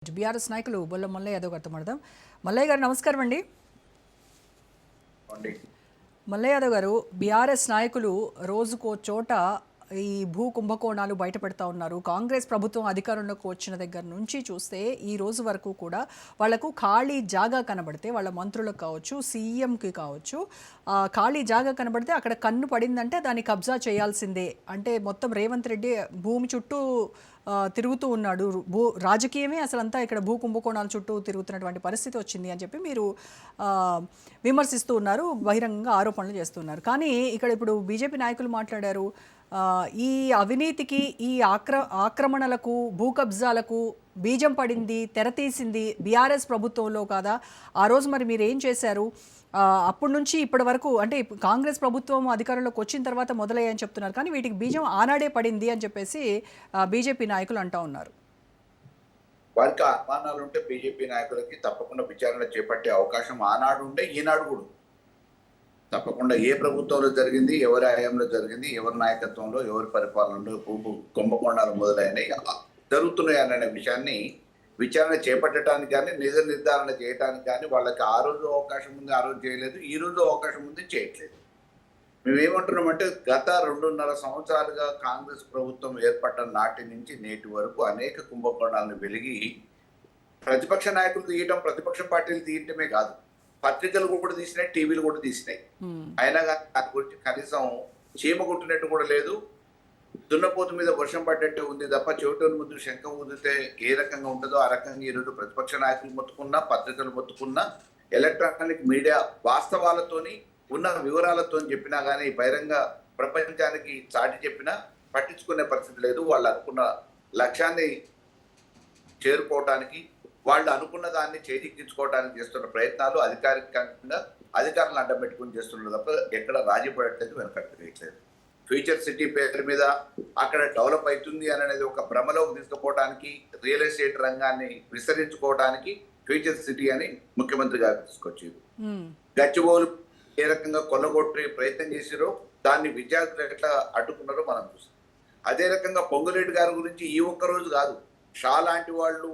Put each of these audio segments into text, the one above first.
BRS నాయకులు బొల్ల మల్లయ్య యాదవ్ గారితో మాట్లాడదాం. మల్లయ్య గారు నమస్కారం అండి. మల్లయ్య యాదవ్ గారు, బీఆర్ఎస్ నాయకులు రోజుకో చోట ఈ భూ కుంభకోణాలు బయటపెడతా ఉన్నారు. కాంగ్రెస్ ప్రభుత్వం అధికారంలోకి వచ్చిన దగ్గర నుంచి చూస్తే ఈ రోజు వరకు కూడా వాళ్లకు ఖాళీ జాగా కనబడితే, వాళ్ళ మంత్రులకు కావచ్చు, సీఎంకి కావచ్చు, ఖాళీ జాగా కనబడితే అక్కడ కన్ను పడిందంటే దాన్ని కబ్జా చేయాల్సిందే. అంటే మొత్తం రేవంత్ రెడ్డి భూమి చుట్టూ తిరుగుతూ ఉన్నాడు. రాజకీయమే అసలంతా ఇక్కడ భూ కుంభకోణాల చుట్టూ తిరుగుతున్నటువంటి పరిస్థితి వచ్చింది అని చెప్పి మీరు విమర్శిస్తూ ఉన్నారు, బహిరంగంగా ఆరోపణలు చేస్తున్నారు. కానీ ఇక్కడ ఇప్పుడు బీజేపీ నాయకులు మాట్లాడారు, ఈ అవినీతికి, ఈ ఆక్రమణలకు, భూ కబ్జాలకు బీజం పడింది, తెరతీసింది బీఆర్ఎస్ ప్రభుత్వంలో కాదా? ఆ రోజు మరి మీరు ఏం చేశారు? అప్పటి నుంచి ఇప్పటి వరకు, అంటే కాంగ్రెస్ ప్రభుత్వం అధికారంలోకి వచ్చిన తర్వాత మొదలయ్యాయని చెప్తున్నారు, కానీ వీటికి బీజం ఆనాడే పడింది అని చెప్పేసి బీజేపీ నాయకులు అంటా ఉన్నారు. వారికి అనుమానాలు ఉంటే బీజేపీ నాయకులకి తప్పకుండా విచారణ చేపట్టే అవకాశం ఆనాడు ఉండే, ఈనాడు కూడా తప్పకుండా ఏ ప్రభుత్వంలో జరిగింది, ఎవరి హయాంలో జరిగింది, ఎవరి నాయకత్వంలో, ఎవరి పరిపాలనలో కుంభకోణాలు మొదలైనవి జరుగుతున్నాయి అనే విషయాన్ని విచారణ చేపట్టడానికి కానీ, నిజ నిర్ధారణ చేయడానికి కానీ వాళ్ళకి ఆ రోజు అవకాశం ఉంది, ఆ రోజు చేయలేదు, ఈ రోజు అవకాశం ఉంది, చేయట్లేదు. మేమేమంటున్నామంటే గత 2.5 సంవత్సరాలుగా కాంగ్రెస్ ప్రభుత్వం ఏర్పడ్డ నాటి నుంచి నేటి వరకు అనేక కుంభకోణాలను వెలిగి ప్రతిపక్ష నాయకులు తీయటం, ప్రతిపక్ష పార్టీలు తీయటమే కాదు, పత్రికలు కూడా తీసినాయి, టీవీలు కూడా తీసినాయి. అయినా కానీ దాని గురించి కనీసం చీమ కొట్టినట్టు కూడా లేదు. దున్నపోతు మీద వర్షం పడ్డట్టు ఉంది తప్ప చెవిటోని ముందు శంఖం ఊదితే ఏ రకంగా ఉంటుందో ఆ రకంగా ఈరోజు ప్రతిపక్ష నాయకులు మొత్తుకున్నా, పత్రికలు మొత్తుకున్నా, ఎలక్ట్రానిక్ మీడియా వాస్తవాలతోని ఉన్న వివరాలతో చెప్పినా కానీ బహిరంగ ప్రపంచానికి చాటి చెప్పినా పట్టించుకునే పరిస్థితి లేదు. వాళ్ళు అనుకున్న లక్ష్యాన్ని చేరుకోవటానికి, వాళ్ళు అనుకున్న దాన్ని చేజిక్కించుకోవడానికి చేస్తున్న ప్రయత్నాలు అధికారికంగా అధికారులను అడ్డం పెట్టుకుని చేస్తున్నారు తప్ప ఎక్కడ రాజీ పడట్లేదు, వెనకట్టలేదు. ఫ్యూచర్ సిటీ పేరు మీద అక్కడ డెవలప్ అవుతుంది అనేది ఒక భ్రమలోకి తీసుకుపోవడానికి, రియల్ ఎస్టేట్ రంగాన్ని విస్తరించుకోవడానికి ఫ్యూచర్ సిటీ అని ముఖ్యమంత్రి గారు తీసుకొచ్చారు. గచ్చిబౌలు ఏ రకంగా కొల్లగొట్టే ప్రయత్నం చేసారో దాన్ని విద్యార్థులు ఎట్లా అడ్డుకున్నారో మనం చూస్తాం. అదే రకంగా పొంగులేటి గారి గురించి ఈ ఒక్క రోజు కాదు, షా లాంటి వాళ్ళు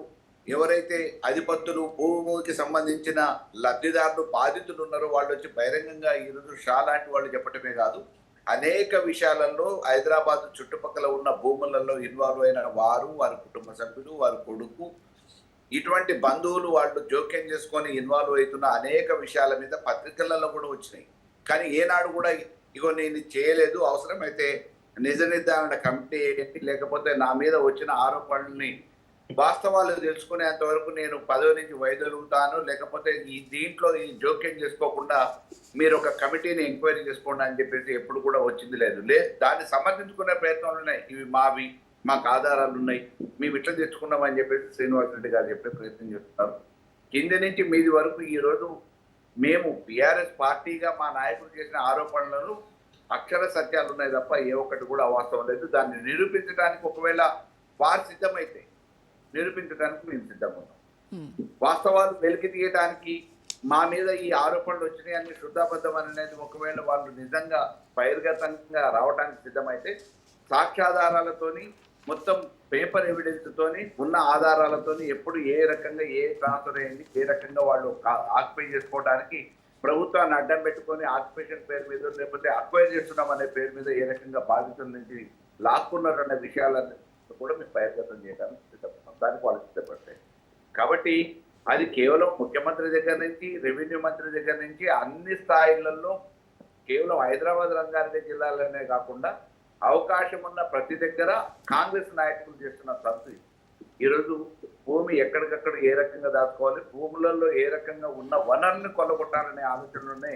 ఎవరైతే అధిపతులు, భూమికి సంబంధించిన లబ్ధిదారులు, బాధితులు ఉన్నారో వాళ్ళు వచ్చి బహిరంగంగా ఈరోజు షా లాంటి వాళ్ళు చెప్పటమే కాదు, అనేక విషయాలలో హైదరాబాద్ చుట్టుపక్కల ఉన్న భూములలో ఇన్వాల్వ్ అయిన వారు, వారి కుటుంబ సభ్యులు, వారి కొడుకు, ఇటువంటి బంధువులు వాళ్ళు జోక్యం చేసుకొని ఇన్వాల్వ్ అవుతున్న అనేక విషయాల మీద పత్రికలలో కూడా వచ్చినాయి. కానీ ఏనాడు కూడా ఇగో నేను చేయలేదు, అవసరమైతే నిజ నిర్ధారణ కమిటీ లేకపోతే నా మీద వచ్చిన ఆరోపణల్ని వాస్తవాలు తెలుసుకునేంత వరకు నేను పదవి నుంచి వైదొలుగుతాను, లేకపోతే ఈ దీంట్లో ఈ జోక్యం చేసుకోకుండా మీరు ఒక కమిటీని ఎంక్వైరీ చేసుకోండి అని చెప్పేసి ఎప్పుడు కూడా వచ్చింది లేదు. దాన్ని సమర్థించుకునే ప్రయత్నాలు ఉన్నాయి. ఇవి మావి, మాకు ఆధారాలు ఉన్నాయి, మేము ఇట్లా తెచ్చుకున్నామని చెప్పేసి శ్రీనివాసరెడ్డి గారు చెప్పే ప్రయత్నం చేస్తున్నారు. కింది నుంచి మీది వరకు ఈరోజు మేము బీఆర్ఎస్ పార్టీగా మా నాయకులు చేసిన ఆరోపణలను అక్షర సత్యాలు ఉన్నాయి తప్ప ఏ ఒక్కటి కూడా అవాస్తవం లేదు. దాన్ని నిరూపించడానికి ఒకవేళ వారు సిద్ధమైతే నిరూపించడానికి మేము సిద్ధంగా ఉన్నాం. వాస్తవాలు వెలికి తీయడానికి మా మీద ఈ ఆరోపణలు వచ్చినాయి అని శుద్ధాబద్ధం అనేది ఒకవేళ వాళ్ళు నిజంగా బహిర్గతంగా రావడానికి సిద్ధమైతే సాక్ష్యాధారాలతోని, మొత్తం పేపర్ ఎవిడెన్స్ తోని, ఉన్న ఆధారాలతోని ఎప్పుడు ఏ రకంగా ఏ ట్రాన్స్ఫర్ అయింది, ఏ రకంగా వాళ్ళు ఆక్యుపై చేసుకోవడానికి ప్రభుత్వాన్ని అడ్డం పెట్టుకొని ఆక్యుపేషన్ పేరు మీద లేకపోతే అక్వైర్ చేస్తున్నాం అనే పేరు మీద ఏ రకంగా బాధితుల నుంచి లాక్కున్నారు అనే విషయాలను కూడా మేము బహిర్గతం చేయడానికి సిద్ధపడతాం. దానికి వాళ్ళు సిద్ధపడతాయి. కాబట్టి అది కేవలం ముఖ్యమంత్రి దగ్గర నుంచి, రెవెన్యూ మంత్రి దగ్గర నుంచి అన్ని స్థాయిలలో కేవలం హైదరాబాద్, రంగారెడ్డి జిల్లాలోనే కాకుండా అవకాశం ఉన్న ప్రతి దగ్గర కాంగ్రెస్ నాయకులు చేస్తున్న సంస్థ ఈరోజు భూమి ఎక్కడికక్కడ ఏ రకంగా దాచుకోవాలి, భూములలో ఏ రకంగా ఉన్న వనరుల్ని కొల్లగొట్టాలనే ఆలోచనలోనే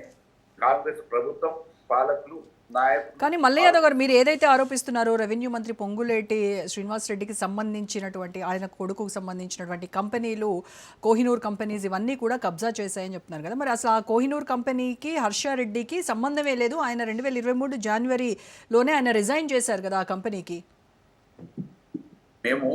కాంగ్రెస్ ప్రభుత్వం, పాలకులు, నాయకులు. కానీ మల్లయ్య యాదవ్ గారు, మీరు ఏదైతే ఆరోపిస్తున్నారో రెవెన్యూ మంత్రి పొంగులేటి శ్రీనివాసరెడ్డికి సంబంధించినటువంటి, ఆయన కొడుకుకు సంబంధించినటువంటి కంపెనీలు, కోహినూర్ కంపెనీస్, ఇవన్నీ కూడా కబ్జా చేశాయని చెప్తున్నారు కదా. మరి అసలు ఆ కోహినూర్ కంపెనీకి, హర్షారెడ్డికి సంబంధమే లేదు. ఆయన 2023 జనవరిలోనే ఆయన రిజైన్ చేశారు కదా ఆ కంపెనీకి. మేము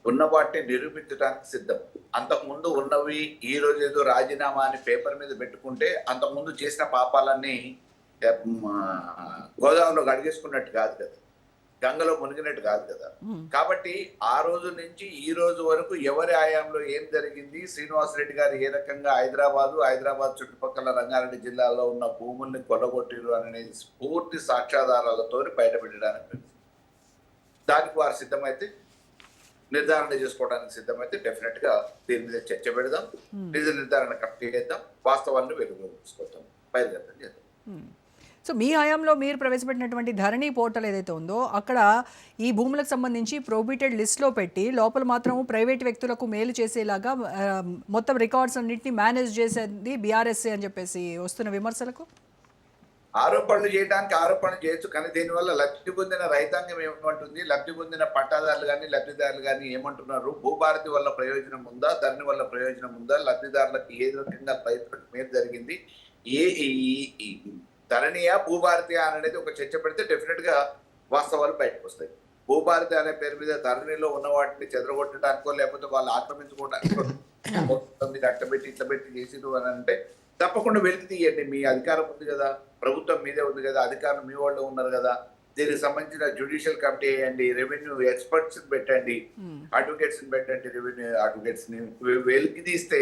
ఉన్న వాటిని నిరూపించడానికి సిద్ధం. అంతకుముందు ఉన్నవి ఈ రోజు ఏదో రాజీనామా అని పేపర్ మీద పెట్టుకుంటే అంతకుముందు చేసిన పాపాలన్నీ గోదావరిలో గడిగేసుకున్నట్టు కాదు కదా. గంగలో మునిగినట్టు కాదు కదా. కాబట్టి ఆ రోజు నుంచి ఈ రోజు వరకు ఎవరి ఆయాంలో ఏం జరిగింది, శ్రీనివాసరెడ్డి గారు ఏ రకంగా హైదరాబాద్ చుట్టుపక్కల రంగారెడ్డి జిల్లాలో ఉన్న భూముల్ని కొల్లగొట్టిరు అనేది పూర్తి సాక్ష్యాధారాలతో బయటపెట్టడానికి దానికి వారు సిద్ధమైతే, నిర్ధారణ చేసుకోవడానికి సిద్ధమైతే డెఫినెట్ గా దీని మీద చర్చ పెడదాం, నిజ నిర్ధారణ కరెక్ట్ చేద్దాం, వాస్తవాన్ని వెలుగులోకి తీసుకొద్దాం, బయలుదేరడం చేద్దాం. సో మీ హయాంలో మీరు ప్రవేశపెట్టినటువంటి ధరణి పోర్టల్ ఏదైతే ఉందో అక్కడ ఈ భూములకు సంబంధించి ప్రోబిటెడ్ లిస్ట్లో పెట్టి లోపల మాత్రం ప్రైవేట్ వ్యక్తులకు మేలు చేసేలాగా మొత్తం రికార్డ్స్ అన్నింటినీ మేనేజ్ చేసేది బీఆర్ఎస్ఏ అని చెప్పేసి వస్తున్న విమర్శలకు ఆరోపణలు చేయొచ్చు, కానీ దీనివల్ల లబ్ధి పొందిన రైతాంగం ఏమంటుంది, లబ్ధి పొందిన పట్టాదారులు కానీ లబ్ధిదారులు కానీ ఏమంటున్నారు, భూభారతి వల్ల ప్రయోజనం ఉందా, ధరణి వల్ల ప్రయోజనం ఉందా, లబ్ధిదారులకు ఏ రకంగా రైతులకు మేలు జరిగింది, ఈ ధరణియా భూభారతియా అనేది ఒక చర్చ పెడితే డెఫినెట్ గా వాస్తవాలు బయటకు వస్తాయి. భూభారతి అనే పేరు మీద ధరణిలో ఉన్న వాటిని చెదరగొట్టడానికో లేకపోతే వాళ్ళు ఆక్రమించుకోవడానికో మీరు అట్టబెట్టి ఇట్లా పెట్టి చేసిరు అని అంటే తప్పకుండా వెలికి తీయండి. మీ అధికారం ఉంది కదా, ప్రభుత్వం మీదే ఉంది కదా, అధికారం మీ వాళ్ళు ఉన్నారు కదా, దీనికి సంబంధించిన జ్యుడిషియల్ కమిటీ వేయండి, రెవెన్యూ ఎక్స్పర్ట్స్ పెట్టండి, అడ్వకేట్స్ పెట్టండి, రెవెన్యూ అడ్వకేట్స్ ని వెలికి తీస్తే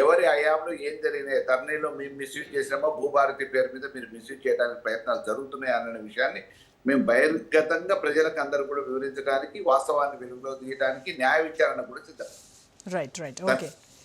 ఎవరి హయాంలో ఏం జరిగినాయి, ధరణిలో మేము మిస్యూజ్ చేసినామో భూభారతి పేరు మీద మీరు మిస్యూజ్ చేయడానికి ప్రయత్నాలు జరుగుతున్నాయి అన్న విషయాన్ని మేము బహిర్గతంగా ప్రజలకు అందరూ కూడా వివరించడానికి, వాస్తవాన్ని వెలుగులో తీయడానికి న్యాయ విచారణ కూడా సిద్ధం. Right okay.